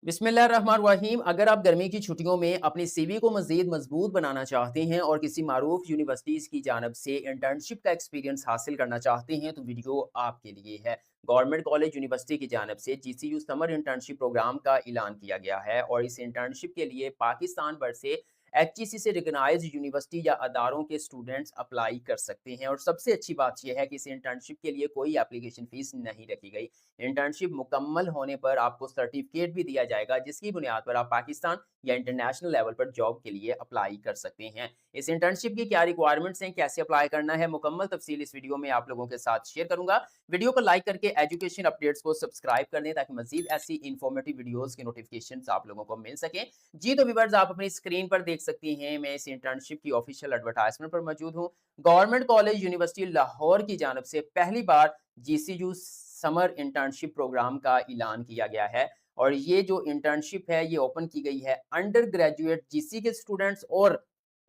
बिस्मिल्लाहिर्रहमानिर्रहीम। अगर आप गर्मी की छुट्टियों में अपनी सीवी को मज़ीद मज़बूत बनाना चाहते हैं और किसी मारूफ यूनिवर्सिटीज़ की जानिब से इंटर्नशिप का एक्सपीरियंस हासिल करना चाहते हैं, तो वीडियो आपके लिए है। गवर्नमेंट कॉलेज यूनिवर्सिटी की जानिब से जीसीयू समर इंटर्नशिप प्रोग्राम का ऐलान किया गया है और इस इंटर्नशिप के लिए पाकिस्तान भर से एचईसी से रिकॉग्नाइज्ड यूनिवर्सिटी या अदारों के स्टूडेंट्स अप्लाई कर सकते हैं और सबसे अच्छी बात यह है कि इस इंटर्नशिप के लिए कोई एप्लीकेशन फ़ीस नहीं रखी गई। इंटर्नशिप मुकम्मल होने पर आपको सर्टिफिकेट भी दिया जाएगा, जिसकी बुनियाद पर आप पाकिस्तान या इंटरनेशनल लेवल पर जॉब के लिए अप्लाई कर सकते हैं। इस इंटर्नशिप की क्या रिक्वायरमेंट्स हैं, कैसे अप्लाई करना है, मुकम्मल तफसील इस वीडियो में आप लोगों के साथ शेयर करूंगा। वीडियो को लाइक करके एजुकेशन अपडेट्स को सब्सक्राइब कर दें ताकि मजीद ऐसी इन्फॉर्मेटिव वीडियोस के नोटिफिकेशन आप लोगों को मिल सके। जी तो व्यूअर्स, आप अपनी स्क्रीन पर देख सकती हैं, मैं इस इंटर्नशिप की ऑफिशियल एडवर्टाइजमेंट पर मौजूद हूँ। गवर्नमेंट कॉलेज यूनिवर्सिटी लाहौर की जानब से पहली बार जीसीयू समर इंटर्नशिप प्रोग्राम का ऐलान किया गया है और ये जो इंटर्नशिप है ये ओपन की गई है अंडर ग्रेजुएट जीसी के स्टूडेंट्स और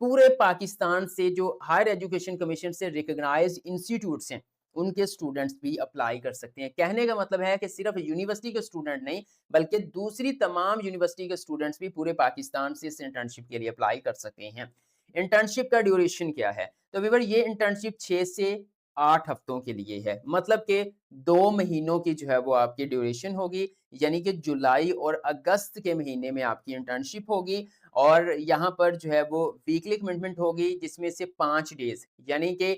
पूरे पाकिस्तान से जो हायर एजुकेशन कमीशन से रिकॉग्नाइज्ड इंस्टीट्यूट्स हैं उनके स्टूडेंट्स भी अप्लाई कर सकते हैं। कहने का मतलब है कि सिर्फ यूनिवर्सिटी के स्टूडेंट नहीं बल्कि दूसरी तमाम यूनिवर्सिटी के स्टूडेंट्स भी पूरे पाकिस्तान से इस इंटर्नशिप के लिए अप्लाई कर सकते हैं। इंटर्नशिप का ड्यूरेशन क्या है? तो व्यूअर, ये इंटर्नशिप 6 से 8 हफ्तों के लिए है। मतलब कि 2 महीनों की जो है वो आपकी ड्यूरेशन होगी, यानी कि जुलाई और अगस्त के महीने में आपकी इंटर्नशिप होगी और यहाँ पर जो है वो वीकली कमिटमेंट होगी जिसमें से 5 डेज़ यानी कि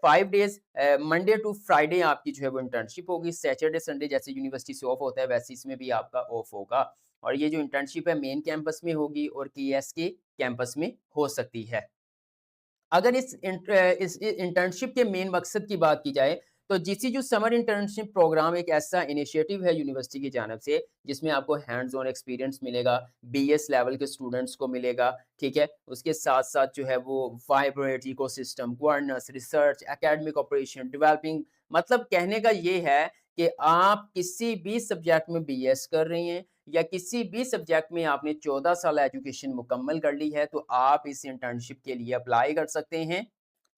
5 डेज़ मंडे टू फ्राइडे आपकी जो है वो इंटर्नशिप होगी। सैटरडे, संडे जैसे यूनिवर्सिटी से ऑफ होता है वैसे इसमें भी आपका ऑफ होगा और ये जो इंटर्नशिप है मेन कैंपस में होगी और केएसके कैंपस में हो सकती है। अगर इस इंटर्नशिप के मेन मकसद की बात की जाए, तो जीसीयू समर इंटर्नशिप प्रोग्राम एक ऐसा इनिशिएटिव है यूनिवर्सिटी की जानब से, जिसमें आपको हैंड्स ऑन एक्सपीरियंस मिलेगा, बीएस लेवल के स्टूडेंट्स को मिलेगा, ठीक है? उसके साथ-साथ जो है वो vibrant ecosystem, governance, research, academic operation, developing. मतलब कहने का ये है कि आप किसी भी सब्जेक्ट में बीएस कर रही हैं या किसी भी सब्जेक्ट में आपने 14 साल एजुकेशन मुकम्मल कर ली है, तो आप इस इंटर्नशिप के लिए अप्लाई कर सकते हैं।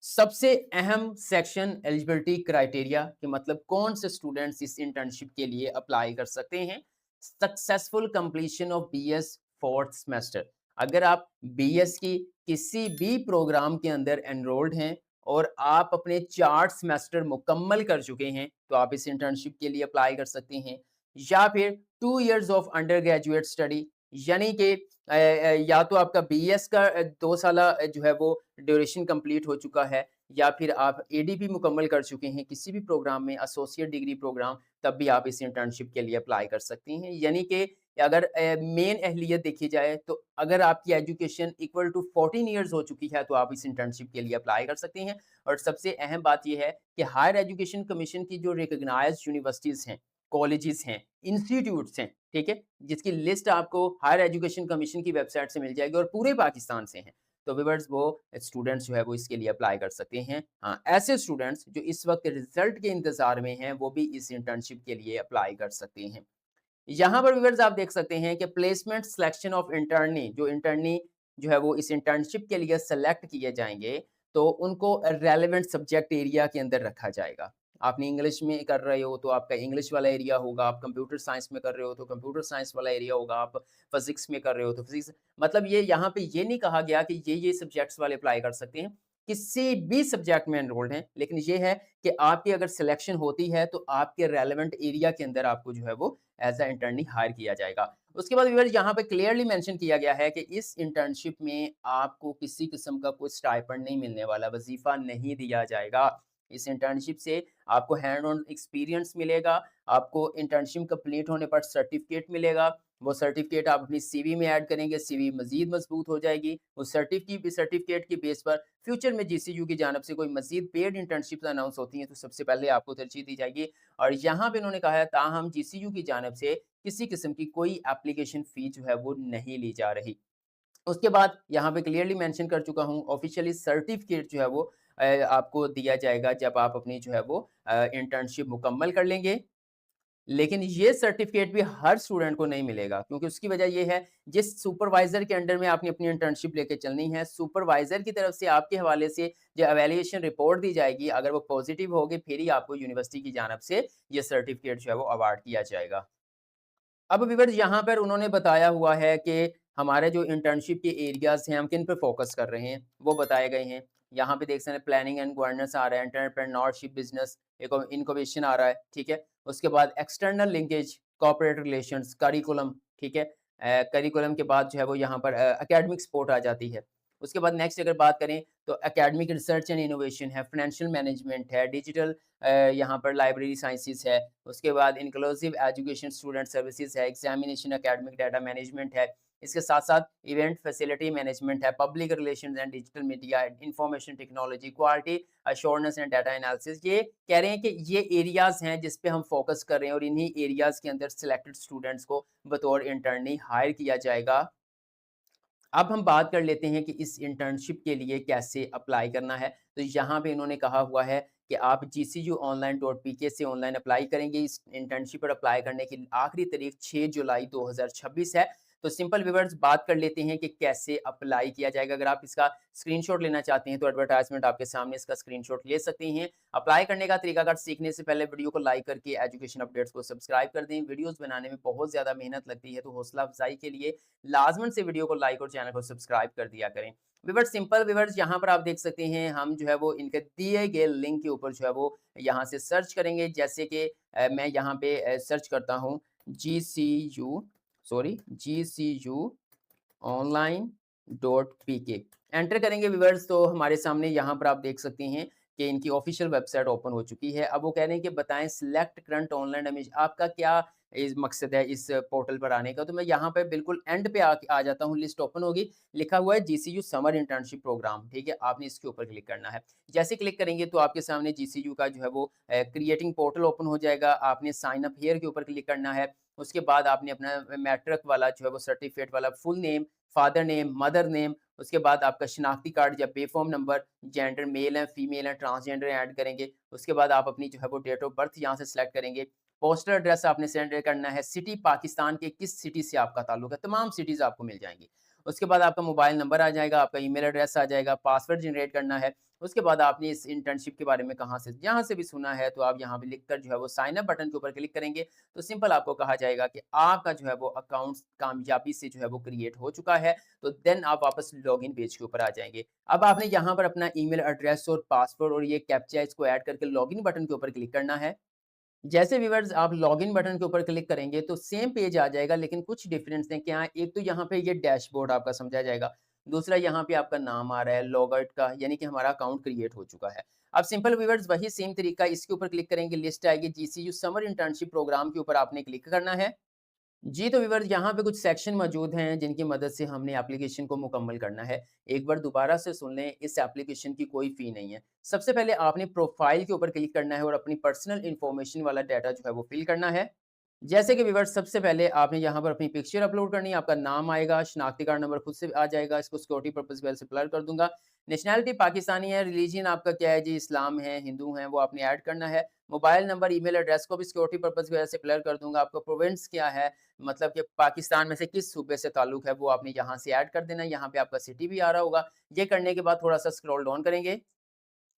सबसे अहम सेक्शन एलिजिबिलिटी क्राइटेरिया कि मतलब कौन से स्टूडेंट्स इस इंटर्नशिप के लिए अप्लाई कर सकते हैं। Successful completion of BS fourth semester. अगर आप बीएस की किसी भी प्रोग्राम के अंदर एनरोल्ड हैं और आप अपने 4 सेमेस्टर मुकम्मल कर चुके हैं, तो आप इस इंटर्नशिप के लिए अप्लाई कर सकते हैं। या फिर 2 years of under graduate study, यानी कि या तो आपका बीएस का 2 साला जो है वो ड्यूरेशन कंप्लीट हो चुका है या फिर आप एडीपी मुकम्मल कर चुके हैं किसी भी प्रोग्राम में, एसोसिएट डिग्री प्रोग्राम, तब भी आप इस इंटर्नशिप के लिए अप्लाई कर सकती हैं। यानी कि अगर मेन अहलियत देखी जाए तो अगर आपकी एजुकेशन इक्वल टू 14 इयर्स हो चुकी है तो आप इस इंटर्नशिप के लिए अप्लाई कर सकते हैं। और सबसे अहम बात ये है कि हायर एजुकेशन कमीशन की जो रिकॉग्नाइज्ड यूनिवर्सिटीज़ हैं, कॉलेजेस हैं, इंस्टीट्यूट्स हैं, ठीक है? जिसकी लिस्ट आपको हायर एजुकेशन कमीशन की वेबसाइट से मिल जाएगी और पूरे पाकिस्तान से हैं। तो व्यूअर्स, वो स्टूडेंट्स जो है वो इसके लिए अप्लाई कर सकते हैं। हाँ, ऐसे स्टूडेंट्स जो इस वक़्त रिज़ल्ट के इंतज़ार में हैं, वो भी इस इंटर्नशिप के लिए अप्लाई कर सकते हैं। यहाँ पर व्यूअर्स आप देख सकते हैं कि प्लेसमेंट सिलेक्शन ऑफ इंटर्नी, जो इंटर्नी जो है वो इस इंटर्नशिप के लिए सेलेक्ट किए जाएँगे, तो उनको रेलेवेंट सब्जेक्ट एरिया के अंदर रखा जाएगा। आपने इंग्लिश में कर रहे हो तो आपका इंग्लिश वाला एरिया होगा, आप कंप्यूटर साइंस में कर रहे हो तो कंप्यूटर साइंस वाला एरिया होगा, आप फिज़िक्स में कर रहे हो तो फिज़िक्स। मतलब ये यहाँ पे ये नहीं कहा गया कि ये सब्जेक्ट्स वाले अप्लाई कर सकते हैं। किसी भी सब्जेक्ट में एनरोल्ड हैं, लेकिन ये है कि आपकी अगर सिलेक्शन होती है तो आपके रेलेवेंट एरिया के अंदर आपको जो है वो एज़ अ इंटर्नी हायर किया जाएगा। उसके बाद व्यूअर्स, यहाँ पे क्लियरली मेंशन किया गया है कि इस इंटर्नशिप में आपको किसी किस्म का कोई स्टाइपेंड नहीं मिलने वाला, वज़ीफ़ा नहीं दिया जाएगा। इस इंटर्नशिप से आपको हैंड ऑन एक्सपीरियंस मिलेगा, आपको इंटर्नशिप कंप्लीट होने पर सर्टिफ़िकेट मिलेगा। वो सर्टिफ़िकेट आप अपनी सीवी में ऐड करेंगे, सीवी मज़ीद मज़बूत हो जाएगी। उस सर्टिफ़िकेट की बेस पर फ्यूचर में जीसीयू की जानिब से कोई मज़ीद पेड इंटर्नशिप्स अनाउंस होती हैं, तो सबसे पहले आपको तरजीह दी जाएगी। और यहाँ पे उन्होंने कहा है ताहम जीसीयू की जानिब से किसी किस्म की कोई एप्लीकेशन फ़ी जो है वो नहीं ली जा रही। उसके बाद यहाँ पे क्लियरली मेंशन कर चुका हूँ, ऑफ़िशियली सर्टिफ़िकेट जो है वो आपको दिया जाएगा जब आप अपनी जो है वो इंटर्नशिप मुकम्मल कर लेंगे। लेकिन ये सर्टिफ़िकेट भी हर स्टूडेंट को नहीं मिलेगा, क्योंकि उसकी वजह ये है, जिस सुपरवाइज़र के अंडर में आपने अपनी इंटर्नशिप लेके चलनी है, सुपरवाइज़र की तरफ से आपके हवाले से जो इवैल्यूएशन रिपोर्ट दी जाएगी, अगर वो पॉज़िटिव होगी फिर ही आपको यूनिवर्सिटी की जानिब से ये सर्टिफ़िकेट जो है वो अवार्ड किया जाएगा। अब व्यूअर्स यहाँ पर उन्होंने बताया हुआ है कि हमारे जो इंटर्नशिप के एरियाज़ हैं, हम किन पे फ़ोकस कर रहे हैं, वो बताए गए हैं। यहाँ पे देख सकते हैं प्लानिंग एंड गवर्नेंस आ रहा है, एंटरप्रेन्योरशिप, बिज़नेस, इनक्यूबेशन आ रहा है, ठीक है? उसके बाद external linkage, corporate relations, curriculum, ठीक है? करिकुलम के बाद जो है वो यहाँ पर एकेडमिक सपोर्ट आ जाती है। उसके बाद नेक्स्ट अगर बात करें तो एकेडमिक रिसर्च एंड इनोवेशन है, फाइनेंशियल मैनेजमेंट है, डिजिटल यहाँ पर लाइब्रेरी साइंसेज़ है, उसके बाद इंक्लूसिव एजुकेशन स्टूडेंट सर्विसेज है, एग्जामिनेशन एकेडमिक डाटा मैनेजमेंट है, इसके साथ-साथ इवेंट फैसिलिटी मैनेजमेंट है, public relations and digital media, information technology, quality assurance and data analysis. ये कह रहे हैं कि ये एरियाज़ हैं जिस पे हम फोकस कर रहे हैं और इन्हीं एरियाज़ के अंदर सिलेक्टेड स्टूडेंट्स को बतौर इंटर्नी हायर किया जाएगा। अब हम बात कर लेते हैं कि इस इंटर्नशिप के लिए कैसे अप्लाई करना है। तो यहाँ पे इन्होंने कहा हुआ है कि आप gcuonline.pk से ऑनलाइन अप्लाई करेंगे। इस इंटर्नशिप पर अप्लाई करने की आखिरी तारीख 6 जुलाई 2026 है। तो सिंपल व्यूअर्स बात कर लेते हैं कि कैसे अप्लाई किया जाएगा। अगर आप इसका स्क्रीनशॉट लेना चाहते हैं तो एडवर्टाइज़मेंट आपके सामने इसका स्क्रीनशॉट ले सकते हैं। अप्लाई करने का तरीकाकार सीखने से पहले वीडियो को लाइक करके एजुकेशन अपडेट्स को सब्सक्राइब कर दें। वीडियोज़ बनाने में बहुत ज़्यादा मेहनत लगती है, तो हौसला अफ़ज़ाई के लिए लाज़मन से वीडियो को लाइक और चैनल को सब्सक्राइब कर दिया करें। व्यूअर्स सिंपल व्यूअर्स यहाँ पर आप देख सकते हैं हम जो है वो इनके दिए गए लिंक के ऊपर जो है वो यहाँ से सर्च करेंगे जैसे कि मैं यहाँ पे सर्च करता हूँ GCU sorry GCU online.pk enter करेंगे व्यूअर्स तो हमारे सामने यहाँ पर आप देख सकते हैं कि इनकी ऑफिशियल वेबसाइट ओपन हो चुकी है। अब वो कह रहे हैं कि बताएं सिलेक्ट करंट ऑनलाइन इमेज, आपका क्या इस मकसद है इस पोर्टल पर आने का। तो मैं यहाँ पे बिल्कुल एंड पे आ जाता हूँ, लिस्ट ओपन होगी, लिखा हुआ है जीसीयू समर इंटर्नशिप प्रोग्राम, ठीक है? आपने इसके ऊपर क्लिक करना है। जैसे क्लिक करेंगे तो आपके सामने जीसीयू का जो है वो क्रिएटिंग पोर्टल ओपन हो जाएगा। आपने साइन अप हियर के ऊपर क्लिक करना है। उसके बाद आपने अपना मैट्रिक वाला जो है वो सर्टिफिकेट वाला full name, father name, mother name, उसके बाद आपका शनाख्ती कार्ड या पे फॉर्म नंबर, जेंडर मेल है, फीमेल है, ट्रांसजेंडर ऐड करेंगे। उसके बाद आप अपनी जो है वो डेट ऑफ बर्थ यहाँ से सिलेक्ट करेंगे। पोस्टल एड्रेस आपने सेंड करना है, सिटी पाकिस्तान के किस सिटी से आपका ताल्लुक है, तमाम सिटीज़ आपको मिल जाएँगी। उसके बाद आपका मोबाइल नंबर आ जाएगा, आपका ईमेल एड्रेस आ जाएगा, पासवर्ड जनरेट करना है। उसके बाद आपने इस इंटर्नशिप के बारे में कहाँ से जहाँ से भी सुना है तो आप यहाँ पे लिखकर जो है वो साइन अप बटन के ऊपर क्लिक करेंगे, तो सिंपल आपको कहा जाएगा कि आपका जो है वो अकाउंट कामयाबी से जो है वो क्रिएट हो चुका है। तो देन आप वापस लॉगिन पेज के ऊपर आ जाएँगे। अब आपने यहाँ पर अपना ईमेल एड्रेस और पासवर्ड और ये कैप्चा इसको ऐड करके लॉगिन बटन के ऊपर क्लिक करना है। जैसे व्यूअर्स आप लॉगिन बटन के ऊपर क्लिक करेंगे तो सेम पेज आ जाएगा, लेकिन कुछ डिफरेंस है क्या है, एक तो यहाँ पे ये डैशबोर्ड आपका समझा जाएगा, दूसरा यहाँ पे आपका नाम आ रहा है लॉग आउट का, यानी कि हमारा अकाउंट क्रिएट हो चुका है। अब सिंपल व्यूअर्स वही सेम तरीका, इसके ऊपर क्लिक करेंगे, लिस्ट आएगी जीसीयू समर इंटर्नशिप प्रोग्राम के ऊपर आपने क्लिक करना है। जी, तो व्यूअर्स यहाँ पे कुछ सेक्शन मौजूद हैं जिनकी मदद से हमने एप्लीकेशन को मुकम्मल करना है। एक बार दोबारा से सुन लें, इस एप्लीकेशन की कोई फ़ी नहीं है। सबसे पहले आपने प्रोफ़ाइल के ऊपर क्लिक करना है और अपनी पर्सनल इन्फॉर्मेशन वाला डाटा जो है वो फ़िल करना है। जैसे कि व्यूअर्स सबसे पहले आपने यहाँ पर अपनी पिक्चर अपलोड करनी है, आपका नाम आएगा, शनाख्ती कार्ड नंबर खुद से आ जाएगा, इसको सिक्योरिटी पर्पज़ की वजह से ब्लर कर दूँगा। नेशनैलिटी पाकिस्तानी है, रिलीजन आपका क्या है जी, इस्लाम है, हिंदू हैं, वो आपने ऐड करना है। मोबाइल नंबर, ईमेल एड्रेस को भी सिक्योरिटी पर्पज़ की वजह से ब्लर कर दूँगा। आपका प्रोविंस क्या है, मतलब कि पाकिस्तान में से किस सूबे से ताल्लुक है, वो आपने यहाँ से ऐड कर देना है। यहाँ पे आपका सिटी भी आ रहा होगा। ये करने के बाद थोड़ा-सा स्क्रॉल डाउन करेंगे।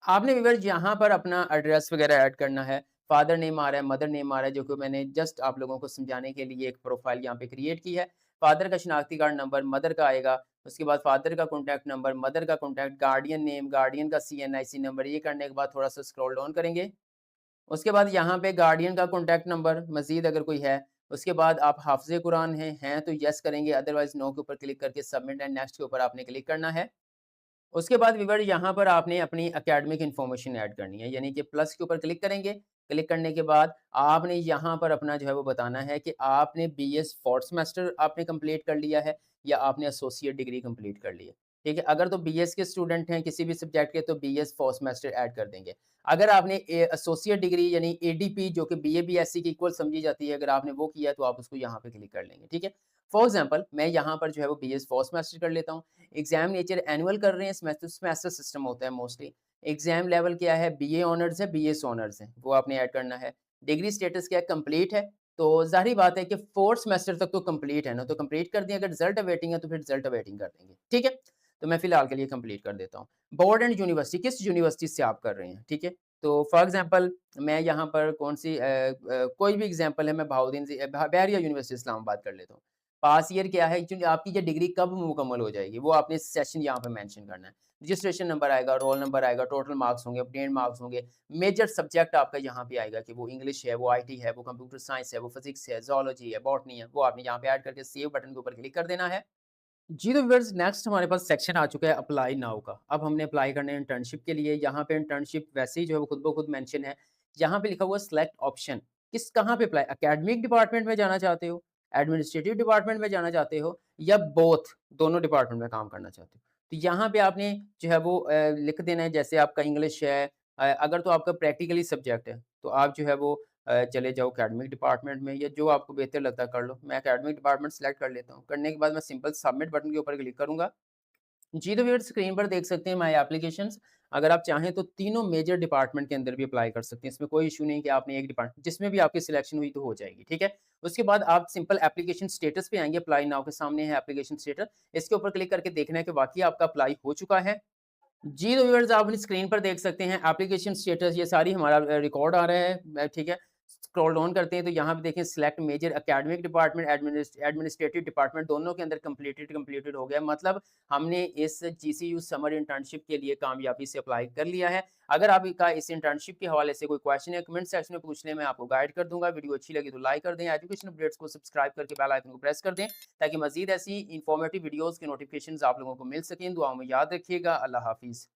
आपने व्यूअर्स यहाँ पर अपना एड्रेस वगैरह ऐड करना है। फादर नेम आ रहा है, मदर नेम आ रहा है, जो कि मैंने जस्ट आप लोगों को समझाने के लिए एक प्रोफ़ाइल यहाँ पे क्रिएट की है। फादर का शनाख्ती कार्ड नंबर, मदर का आएगा, उसके बाद फादर का कॉन्टैक्ट नंबर, मदर का कॉन्टैक्ट, गार्डियन नेम, गार्डियन का सीएनआईसी नंबर। ये करने के बाद थोड़ा-सा स्क्रॉल डाउन करेंगे। उसके बाद यहाँ पे गार्डियन का कॉन्टैक्ट नंबर मज़ीद अगर कोई है। उसके बाद आप हाफ़िज़ कुरान हैं तो येस करेंगे, अदरवाइज़ नो के ऊपर क्लिक करके सबमिट एंड नेक्स्ट के ऊपर आपने क्लिक करना है। उसके बाद व्यूअर यहाँ पर आपने अपनी एकेडमिक इन्फॉर्मेशन ऐड करनी है, यानी कि प्लस के ऊपर क्लिक करेंगे। क्लिक करने के बाद आपने यहाँ पर अपना जो है वो बताना है कि आपने बीएस 4th सेमेस्टर आपने कंप्लीट कर लिया है या आपने एसोसिएट डिग्री कंप्लीट कर ली है। ठीक है, अगर तो बीएस के स्टूडेंट हैं किसी भी सब्जेक्ट के तो बीएस 4th सेमेस्टर ऐड कर देंगे। अगर आपने एसोसिएट डिग्री यानी एडीपी जो कि बीए बीएससी की इक्वल समझी जाती है, अगर आपने वो किया तो आप उसको यहाँ पे क्लिक कर लेंगे। ठीक है, फॉर एग्जाम्पल मैं यहाँ पर जो है वो बीएस 4th सेमेस्टर कर लेता हूँ। एग्जाम नेचर एनुअल कर रहे हैं, सेमेस्टर सेमेस्टर सिस्टम होता है मोस्टली। एग्जाम लेवल क्या है, बीए ऑनर्स है, बीएस ऑनर्स है, वो आपने ऐड करना है। डिग्री स्टेटस क्या है, कंप्लीट है। तो ज़ाहिर बात है कि 4th सेमेस्टर तक तो कंप्लीट है ना, तो कंप्लीट कर दिया। अगर रिजल्ट अवेटिंग है तो फिर रिजल्ट अवेटिंग कर देंगे, ठीक है? तो मैं फिलहाल के लिए कंप्लीट कर देता हूँ। बोर्ड एंड यूनिवर्सिटी, किस यूनिवर्सिटी से आप कर रहे हैं, ठीक है? तो फॉर एग्ज़ाम्पल मैं यहाँ पर कोई भी एग्ज़ाम्पल है, मैं बहाउद्दीन बहरिया यूनिवर्सिटी इस्लामाबाद कर लेता हूँ। पास ईयर क्या है, एक्चुअली आपकी ये डिग्री कब मुकम्मल हो जाएगी, वो आपने सेशन यहाँ पे मेंशन करना है। रजिस्ट्रेशन नंबर आएगा, रोल नंबर आएगा, टोटल मार्क्स होंगे, obtained मार्क्स होंगे, मेजर सब्जेक्ट आपका यहाँ पे आएगा कि वो इंग्लिश है, वो आईटी है, वो कंप्यूटर साइंस है, वो फिज़िक्स है, ज़ूलॉजी है, बॉटनी है, वो आपने यहाँ पे ऐड करके सेव बटन के ऊपर क्लिक कर देना है। जी तो व्यूअर्स, नेक्स्ट हमारे पास सेक्शन आ चुका है अप्लाई नाउ का। अब हमने अप्लाई करना है इंटर्नशिप के लिए। यहाँ पे इंटर्नशिप वैसे ही जो है वो खुद ब खुद मेंशन है। यहाँ पे लिखा हुआ सिलेक्ट ऑप्शन, कहाँ पे अप्लाई, एकेडमिक डिपार्टमेंट में जाना चाहते हो, एडमिनिस्ट्रेटिव डिपार्टमेंट में जाना चाहते हो, या बोथ, दोनों डिपार्टमेंट में काम करना चाहते हो। तो यहाँ पे आपने जो है वो लिख देना है, जैसे आपका इंग्लिश है, अगर तो आपका प्रैक्टिकली सब्जेक्ट है तो आप जो है वो चले जाओ एकेडमिक डिपार्टमेंट में, या जो आपको बेहतर लगता है कर लो। मैं एकेडमिक डिपार्टमेंट सेलेक्ट कर लेता हूँ। करने के बाद मैं सिंपल सबमिट बटन के ऊपर क्लिक करूँगा। जी, तो व्यूअर्स स्क्रीन पर देख सकते हैं माय एप्लीकेशंस। अगर आप चाहें तो तीनों मेजर डिपार्टमेंट के अंदर भी अप्लाई कर सकते हैं। इसमें कोई इश्यू नहीं कि आपने एक डिपार्टमेंट जिसमें भी आपकी सिलेक्शन हुई तो हो जाएगी, ठीक है? उसके बाद आप सिंपल एप्लीकेशन स्टेटस पे आएँगे, अप्लाई नाउ के सामने है एप्लीकेशन स्टेटस। इसके ऊपर क्लिक करके देखना है कि वाक़ई आपका अप्लाई हो चुका है। जी, तो व्यूअर्स आप अपनी स्क्रीन पर देख सकते हैं एप्लीकेशन स्टेटस, ये सारी हमारा रिकॉर्ड आ रहा है, ठीक है। स्क्रॉल डाउन करते हैं तो यहाँ पे देखें select major academic department, administrative department, दोनों के अंदर कंप्लीटेड हो गया। मतलब हमने इस जीसीयू समर इंटर्नशिप के लिए कामयाबी से अप्लाई कर लिया है। अगर आपका इस इंटर्नशिप के हवाले से कोई क्वेश्चन है, कमेंट सेक्शन में पूछ लें, मैं आपको गाइड कर दूँगा। वीडियो अच्छी लगी तो लाइक कर दें, एजुकेशन अपडेट्स को सब्सक्राइब करके बेल आइकन को प्रेस कर दें, ताकि मज़ीद ऐसी इन्फॉर्मेटिव वीडियोज़ के नोटिफ़िकेशंस आप लोगों को मिल सकें। दुआओं में याद रखिएगा। अल्लाह हाफ़िज़।